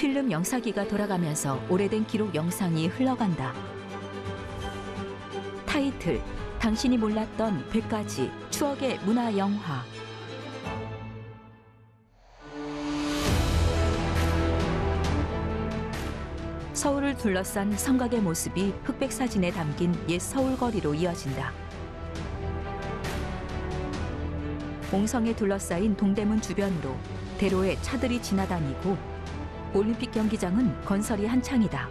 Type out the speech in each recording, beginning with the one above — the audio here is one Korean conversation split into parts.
필름 영사기가 돌아가면서 오래된 기록 영상이 흘러간다. 타이틀, 당신이 몰랐던 100가지 추억의 문화 영화. 서울을 둘러싼 성곽의 모습이 흑백 사진에 담긴 옛 서울거리로 이어진다. 옹성에 둘러싸인 동대문 주변으로 대로에 차들이 지나다니고 올림픽 경기장은 건설이 한창이다.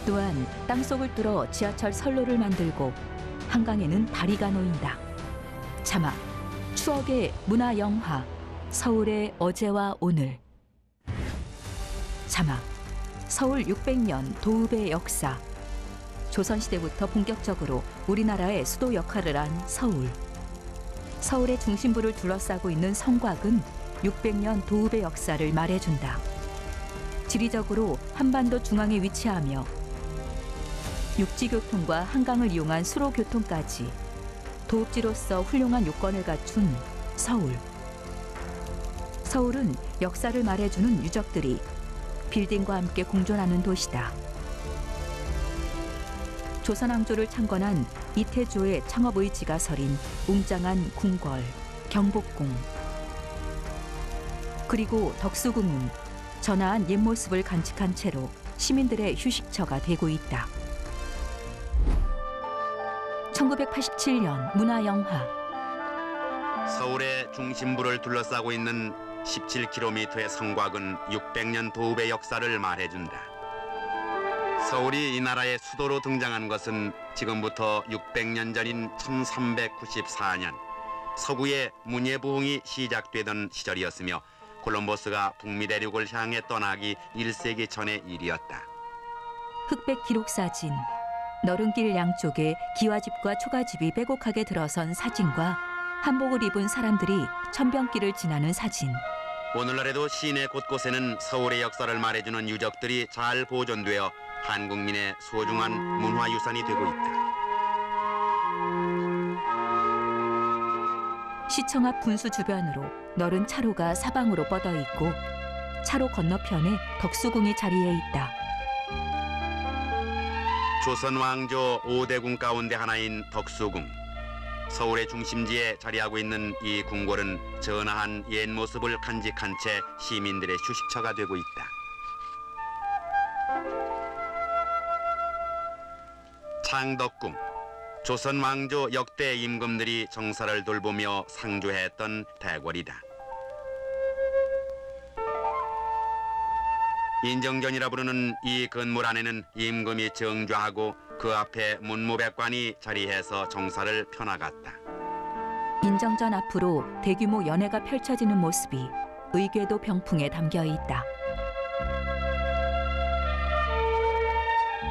또한 땅속을 뚫어 지하철 선로를 만들고 한강에는 다리가 놓인다. 자막, 추억의 문화 영화, 서울의 어제와 오늘. 자막, 서울 600년 도읍의 역사. 조선시대부터 본격적으로 우리나라의 수도 역할을 한 서울. 서울의 중심부를 둘러싸고 있는 성곽은 600년 도읍의 역사를 말해준다. 지리적으로 한반도 중앙에 위치하며 육지교통과 한강을 이용한 수로교통까지 도읍지로서 훌륭한 요건을 갖춘 서울. 서울은 역사를 말해주는 유적들이 빌딩과 함께 공존하는 도시다. 조선왕조를 창건한 이태조의 창업 의지가 서린 웅장한 궁궐, 경복궁. 그리고 덕수궁은 전하한 옛 모습을 간직한 채로 시민들의 휴식처가 되고 있다. 1987년 문화영화. 서울의 중심부를 둘러싸고 있는 17km의 성곽은 600년 도읍의 역사를 말해준다. 서울이 이 나라의 수도로 등장한 것은 지금부터 600년 전인 1394년 서구의 문예부흥이 시작되던 시절이었으며 콜럼버스가 북미 대륙을 향해 떠나기 1세기 전의 일이었다. 흑백 기록사진, 너른 길 양쪽에 기와집과 초가집이 빼곡하게 들어선 사진과 한복을 입은 사람들이 천변길을 지나는 사진. 오늘날에도 시내 곳곳에는 서울의 역사를 말해주는 유적들이 잘 보존되어 한국민의 소중한 문화유산이 되고 있다. 시청 앞 분수 주변으로 너른 차로가 사방으로 뻗어 있고 차로 건너편에 덕수궁이 자리해 있다. 조선 왕조 5대궁 가운데 하나인 덕수궁. 서울의 중심지에 자리하고 있는 이 궁궐은 전하한 옛 모습을 간직한 채 시민들의 휴식처가 되고 있다. 창덕궁. 조선 왕조 역대 임금들이 정사를 돌보며 상주했던 대궐이다. 인정전이라 부르는 이 건물 안에는 임금이 정좌하고 그 앞에 문무백관이 자리해서 정사를 펴나갔다. 인정전 앞으로 대규모 연회가 펼쳐지는 모습이 의궤도 병풍에 담겨 있다.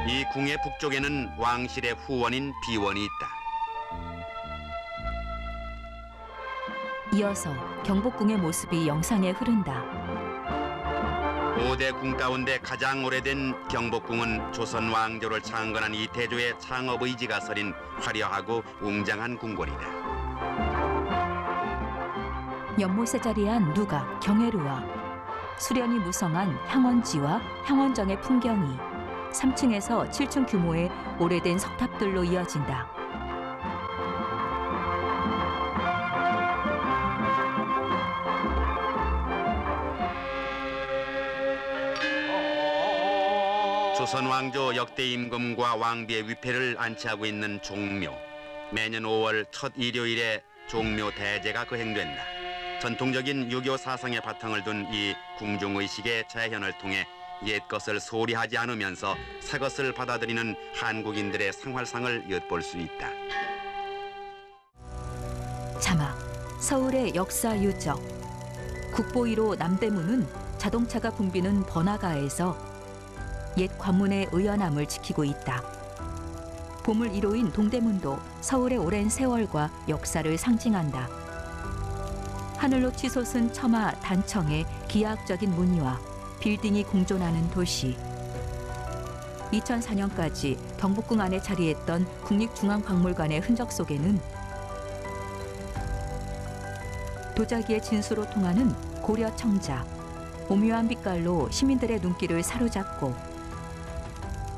이 궁의 북쪽에는 왕실의 후원인 비원이 있다. 이어서 경복궁의 모습이 영상에 흐른다. 5대 궁 가운데 가장 오래된 경복궁은 조선 왕조를 창건한 이태조의 창업 의지가 서린 화려하고 웅장한 궁궐이다. 연못에 자리한 누각, 경회루와 수련이 무성한 향원지와 향원정의 풍경이 3층에서 7층 규모의 오래된 석탑들로 이어진다. 조선 왕조 역대 임금과 왕비의 위패를 안치하고 있는 종묘. 매년 5월 첫 일요일에 종묘 대제가 거행된다. 전통적인 유교 사상의 바탕을 둔 이 궁중의식의 재현을 통해 옛것을 소홀히 하지 않으면서 새것을 받아들이는 한국인들의 생활상을 엿볼 수 있다. 자막, 서울의 역사 유적. 국보 1호 남대문은 자동차가 붐비는 번화가에서 옛 관문의 의연함을 지키고 있다. 보물 1호인 동대문도 서울의 오랜 세월과 역사를 상징한다. 하늘로 치솟은 처마 단청의 기하학적인 무늬와 빌딩이 공존하는 도시. 2004년까지 경복궁 안에 자리했던 국립중앙박물관의 흔적 속에는 도자기의 진수로 통하는 고려 청자, 오묘한 빛깔로 시민들의 눈길을 사로잡고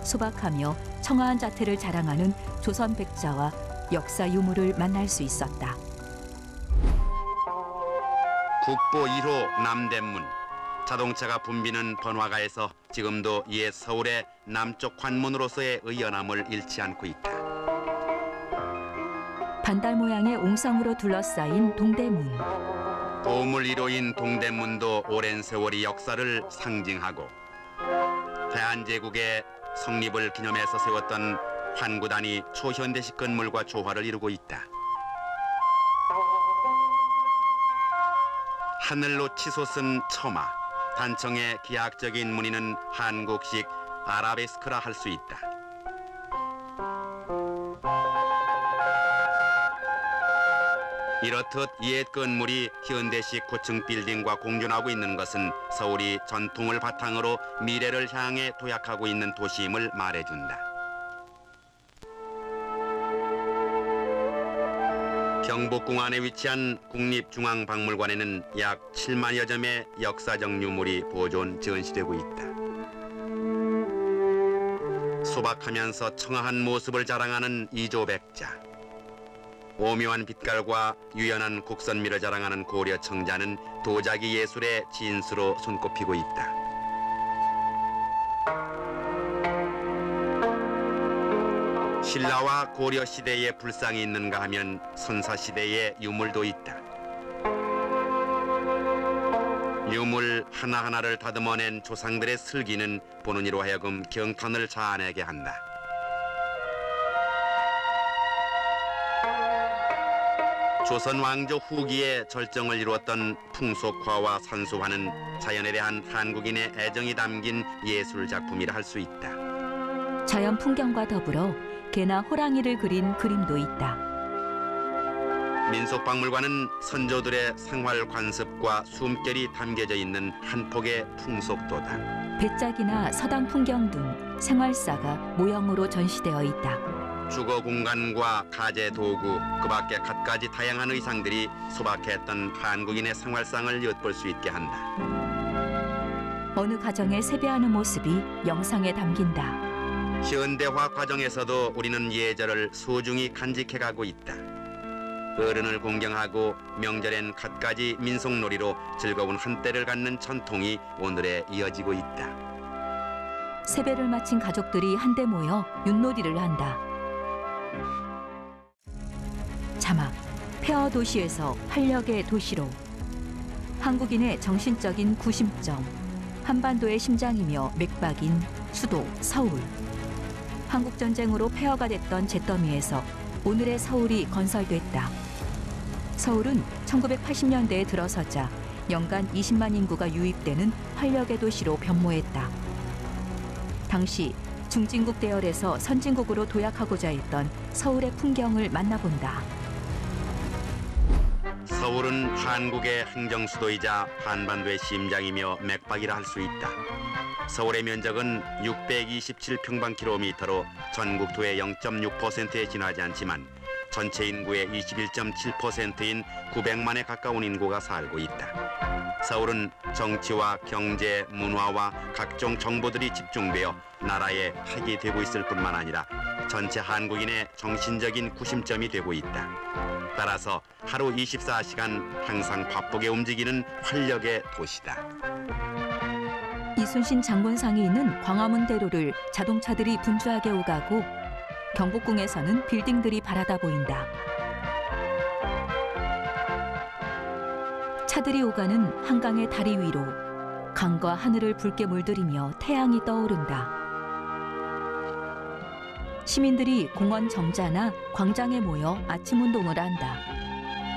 소박하며 청아한 자태를 자랑하는 조선 백자와 역사 유물을 만날 수 있었다. 국보 1호 남대문. 자동차가 붐비는 번화가에서 지금도 옛 서울의 남쪽 관문으로서의 의연함을 잃지 않고 있다. 반달 모양의 옹성으로 둘러싸인 동대문. 보물 1호인 동대문도 오랜 세월이 역사를 상징하고 대한제국의 성립을 기념해서 세웠던 환구단이 초현대식 건물과 조화를 이루고 있다. 하늘로 치솟은 처마, 단청의 기하학적인 무늬는 한국식 아라베스크라 할 수 있다. 이렇듯 옛 건물이 현대식 고층 빌딩과 공존하고 있는 것은 서울이 전통을 바탕으로 미래를 향해 도약하고 있는 도시임을 말해준다. 경복궁 안에 위치한 국립중앙박물관에는 약 7만여 점의 역사적 유물이 보존 전시되고 있다. 소박하면서 청아한 모습을 자랑하는 이조백자, 오묘한 빛깔과 유연한 곡선미를 자랑하는 고려 청자는 도자기 예술의 진수로 손꼽히고 있다. 신라와 고려 시대의 불상이 있는가 하면 선사 시대의 유물도 있다. 유물 하나하나를 다듬어낸 조상들의 슬기는 보는 이로 하여금 경탄을 자아내게 한다. 조선 왕조 후기에 절정을 이루었던 풍속화와 산수화는 자연에 대한 한국인의 애정이 담긴 예술 작품이라 할 수 있다. 자연 풍경과 더불어 개나 호랑이를 그린 그림도 있다. 민속박물관은 선조들의 생활 관습과 숨결이 담겨져 있는 한 폭의 풍속도다. 배짝이나 서당 풍경 등 생활사가 모형으로 전시되어 있다. 주거 공간과 가재 도구, 그 밖에 갖가지 다양한 의상들이 소박했던 한국인의 생활상을 엿볼 수 있게 한다. 어느 가정에 세배하는 모습이 영상에 담긴다. 현대화 과정에서도 우리는 예절을 소중히 간직해가고 있다. 어른을 공경하고 명절엔 갖가지 민속놀이로 즐거운 한때를 갖는 전통이 오늘에 이어지고 있다. 세배를 마친 가족들이 한데 모여 윷놀이를 한다. 자막, 폐허 도시에서 활력의 도시로. 한국인의 정신적인 구심점, 한반도의 심장이며 맥박인 수도 서울. 한국전쟁으로 폐허가 됐던 잿더미에서 오늘의 서울이 건설됐다. 서울은 1980년대에 들어서자 연간 20만 인구가 유입되는 활력의 도시로 변모했다. 당시 중진국 대열에서 선진국으로 도약하고자 했던 서울의 풍경을 만나본다. 서울은 한국의 행정수도이자 한반도의 심장이며 맥박이라 할 수 있다. 서울의 면적은 627평방킬로미터로 전국토의 0.6%에 지나지 않지만 전체 인구의 21.7%인 900만에 가까운 인구가 살고 있다. 서울은 정치와 경제, 문화와 각종 정보들이 집중되어 나라의 핵이 되고 있을 뿐만 아니라 전체 한국인의 정신적인 구심점이 되고 있다. 따라서 하루 24시간 항상 바쁘게 움직이는 활력의 도시다. 이순신 장군상이 있는 광화문대로를 자동차들이 분주하게 오가고 경복궁에서는 빌딩들이 바라다 보인다. 차들이 오가는 한강의 다리 위로 강과 하늘을 붉게 물들이며 태양이 떠오른다. 시민들이 공원 정자나 광장에 모여 아침 운동을 한다.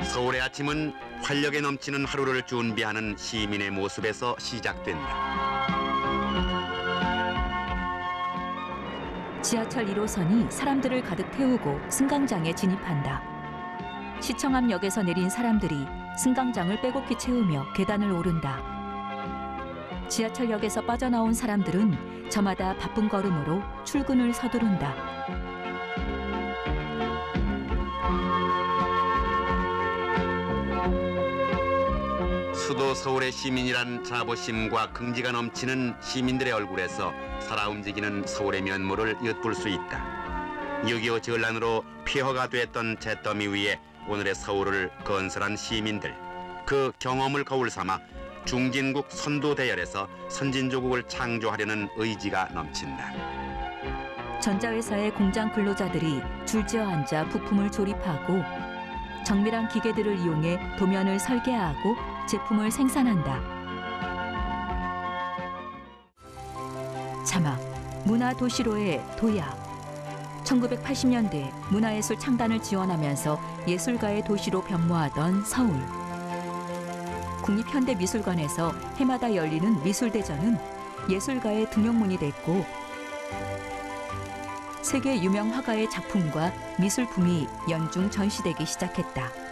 서울의 아침은 활력에 넘치는 하루를 준비하는 시민의 모습에서 시작된다. 지하철 1호선이 사람들을 가득 태우고 승강장에 진입한다. 시청 앞 역에서 내린 사람들이 승강장을 빼곡히 채우며 계단을 오른다. 지하철역에서 빠져나온 사람들은 저마다 바쁜 걸음으로 출근을 서두른다. 수도 서울의 시민이란 자부심과 긍지가 넘치는 시민들의 얼굴에서 살아 움직이는 서울의 면모를 엿볼 수 있다. 6.25 전란으로 폐허가 됐던 잿더미 위에 오늘의 서울을 건설한 시민들. 그 경험을 거울 삼아 중진국 선도 대열에서 선진조국을 창조하려는 의지가 넘친다. 전자회사의 공장 근로자들이 줄지어 앉아 부품을 조립하고 정밀한 기계들을 이용해 도면을 설계하고 제품을 생산한다. 자막, 문화도시로의 도야. 1980년대 문화예술 창단을 지원하면서 예술가의 도시로 변모하던 서울. 국립현대미술관에서 해마다 열리는 미술대전은 예술가의 등용문이 됐고 세계 유명 화가의 작품과 미술품이 연중 전시되기 시작했다.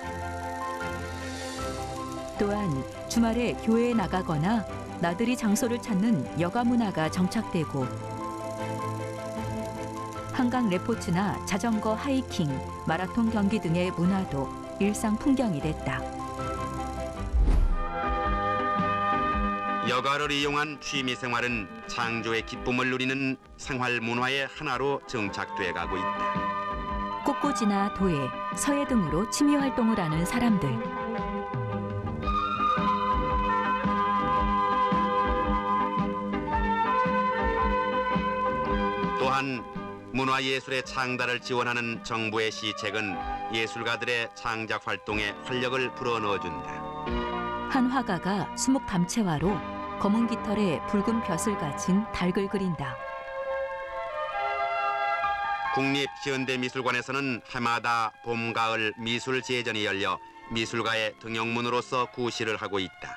또한 주말에 교회에 나가거나 나들이 장소를 찾는 여가 문화가 정착되고 한강 레포츠나 자전거 하이킹, 마라톤 경기 등의 문화도 일상 풍경이 됐다. 여가를 이용한 취미 생활은 창조의 기쁨을 누리는 생활 문화의 하나로 정착돼 가고 있다. 꽃꽂이나 도예, 서예 등으로 취미 활동을 하는 사람들. 또한 문화예술의 창달을 지원하는 정부의 시책은 예술가들의 창작 활동에 활력을 불어넣어준다. 한 화가가 수묵 담채화로 검은 깃털에 붉은 벼슬 가진 닭을 그린다. 국립현대미술관에서는 해마다 봄, 가을 미술 제전이 열려 미술가의 등용문으로서 구실을 하고 있다.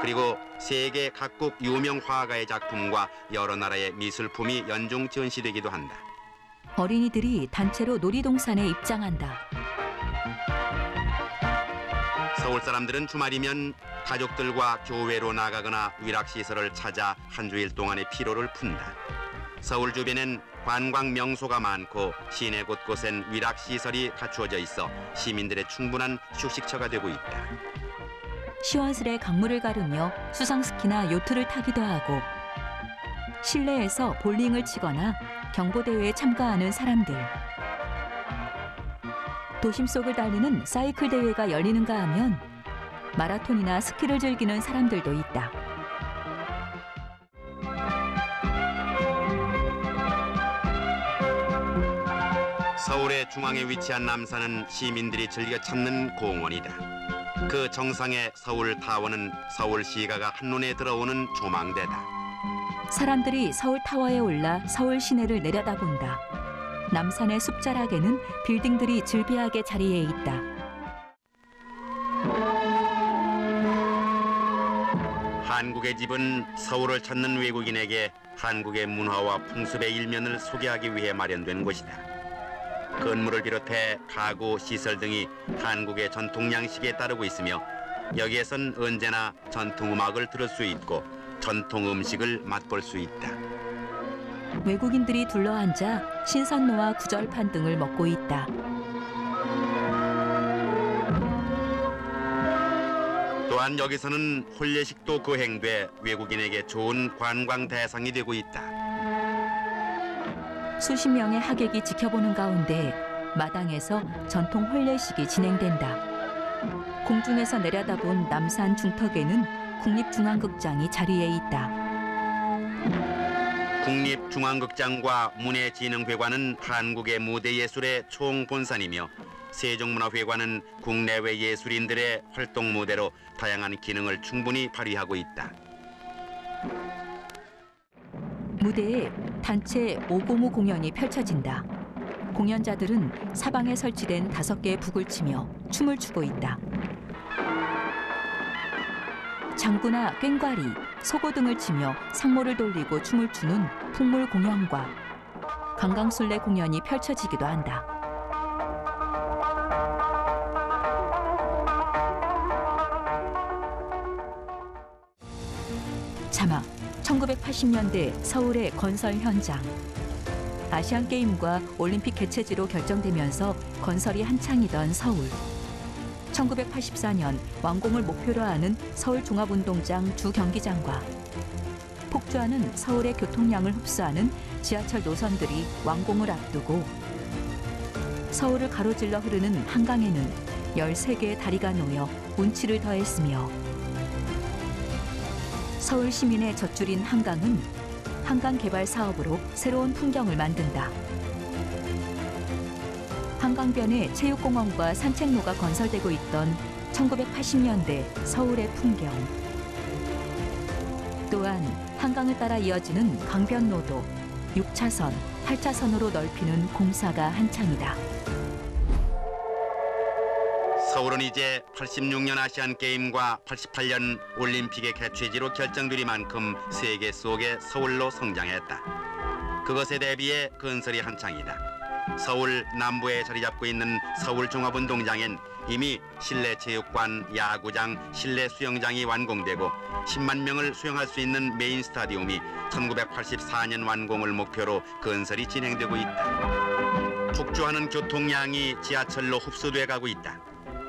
그리고 세계 각국 유명 화가의 작품과 여러 나라의 미술품이 연중 전시되기도 한다. 어린이들이 단체로 놀이동산에 입장한다. 서울 사람들은 주말이면 가족들과 교외로 나가거나 위락시설을 찾아 한 주일 동안의 피로를 푼다. 서울 주변엔 관광 명소가 많고 시내 곳곳엔 위락시설이 갖추어져 있어 시민들의 충분한 휴식처가 되고 있다. 시원스레 강물을 가르며 수상스키나 요트를 타기도 하고 실내에서 볼링을 치거나 경보대회에 참가하는 사람들. 도심 속을 달리는 사이클 대회가 열리는가 하면 마라톤이나 스키를 즐기는 사람들도 있다. 서울의 중앙에 위치한 남산은 시민들이 즐겨 찾는 공원이다. 그 정상의 서울타워는 서울시가가 한눈에 들어오는 조망대다. 사람들이 서울타워에 올라 서울 시내를 내려다본다. 남산의 숲자락에는 빌딩들이 즐비하게 자리해 있다. 한국의 집은 서울을 찾는 외국인에게 한국의 문화와 풍습의 일면을 소개하기 위해 마련된 곳이다. 건물을 비롯해 가구, 시설 등이 한국의 전통 양식에 따르고 있으며 여기에선 언제나 전통 음악을 들을 수 있고 전통 음식을 맛볼 수 있다. 외국인들이 둘러앉아 신선노와 구절판 등을 먹고 있다. 또한 여기서는 혼례식도 거행돼 외국인에게 좋은 관광 대상이 되고 있다. 수십 명의 하객이 지켜보는 가운데 마당에서 전통 혼례식이 진행된다. 공중에서 내려다본 남산 중턱에는 국립중앙극장이 자리해 있다. 국립중앙극장과 문예진흥회관은 한국의 무대예술의 총본산이며 세종문화회관은 국내외 예술인들의 활동 무대로 다양한 기능을 충분히 발휘하고 있다. 무대에 단체 오고무 공연이 펼쳐진다. 공연자들은 사방에 설치된 5개의 북을 치며 춤을 추고 있다. 장구나 꽹과리, 소고 등을 치며 상모를 돌리고 춤을 추는 풍물 공연과 강강술래 공연이 펼쳐지기도 한다. 자막, 1980년대 서울의 건설 현장. 아시안게임과 올림픽 개최지로 결정되면서 건설이 한창이던 서울. 1984년 완공을 목표로 하는 서울종합운동장 주 경기장과 폭주하는 서울의 교통량을 흡수하는 지하철 노선들이 완공을 앞두고 서울을 가로질러 흐르는 한강에는 13개의 다리가 놓여 운치를 더했으며 서울 시민의 젖줄인 한강은 한강 개발 사업으로 새로운 풍경을 만든다. 한강변에 체육공원과 산책로가 건설되고 있던 1980년대 서울의 풍경. 또한 한강을 따라 이어지는 강변로도 6차선, 8차선으로 넓히는 공사가 한창이다. 서울은 이제 86년 아시안게임과 88년 올림픽의 개최지로 결정되리만큼 세계 속의 서울로 성장했다. 그것에 대비해 건설이 한창이다. 서울 남부에 자리 잡고 있는 서울종합운동장엔 이미 실내 체육관, 야구장, 실내 수영장이 완공되고 10만 명을 수용할 수 있는 메인 스타디움이 1984년 완공을 목표로 건설이 진행되고 있다. 폭주하는 교통량이 지하철로 흡수돼 가고 있다.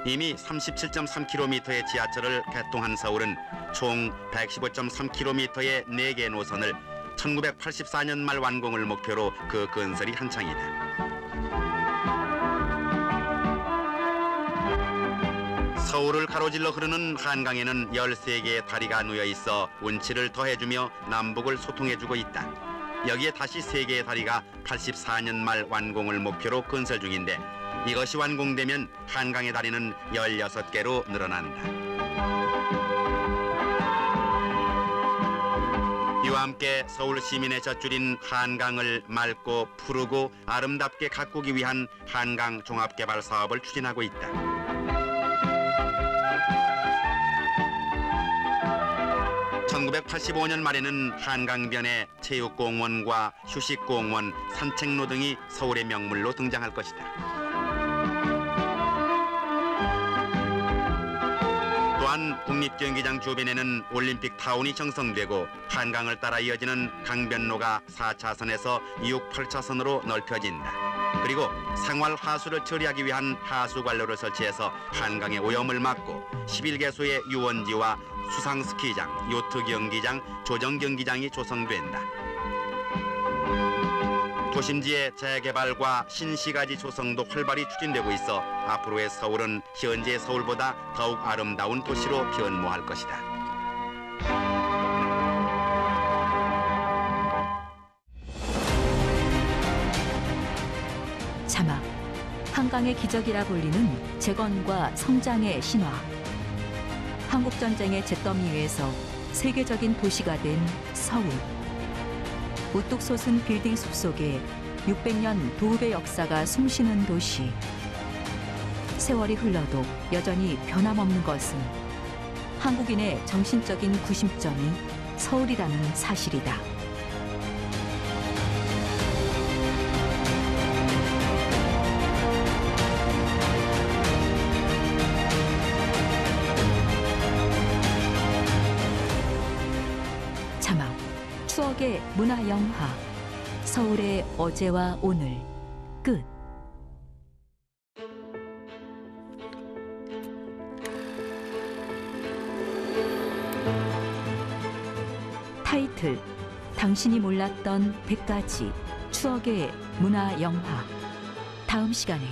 이미 37.3km의 지하철을 개통한 서울은 총 115.3km의 4개 노선을 1984년 말 완공을 목표로 그 건설이 한창이다. 서울을 가로질러 흐르는 한강에는 13개의 다리가 놓여 있어 운치를 더해주며 남북을 소통해주고 있다. 여기에 다시 3개의 다리가 84년 말 완공을 목표로 건설 중인데 이것이 완공되면 한강의 다리는 16개로 늘어난다. 이와 함께 서울 시민의 젖줄인 한강을 맑고 푸르고 아름답게 가꾸기 위한 한강 종합개발 사업을 추진하고 있다. (1985년) 말에는 한강변에 체육공원과 휴식공원, 산책로 등이 서울의 명물로 등장할 것이다. 또한 국립경기장 주변에는 올림픽 타운이 형성되고 한강을 따라 이어지는 강변로가 4차선에서 6, 8차선으로 넓혀진다. 그리고 생활 하수를 처리하기 위한 하수관로를 설치해서 한강의 오염을 막고 11개소의 유원지와 수상 스키장, 요트 경기장, 조정 경기장이 조성된다. 도심지의 재개발과 신시가지 조성도 활발히 추진되고 있어 앞으로의 서울은 현재의 서울보다 더욱 아름다운 도시로 변모할 것이다. 자막, 한강의 기적이라 불리는 재건과 성장의 신화. 한국전쟁의 잿더미 위에서 세계적인 도시가 된 서울. 우뚝 솟은 빌딩 숲속에 600년 도읍의 역사가 숨쉬는 도시. 세월이 흘러도 여전히 변함없는 것은 한국인의 정신적인 구심점이 서울이라는 사실이다. 자막, 추억의 문화영화 서울의 어제와 오늘 끝. 타이틀, 당신이 몰랐던 100가지 추억의 문화영화. 다음 시간에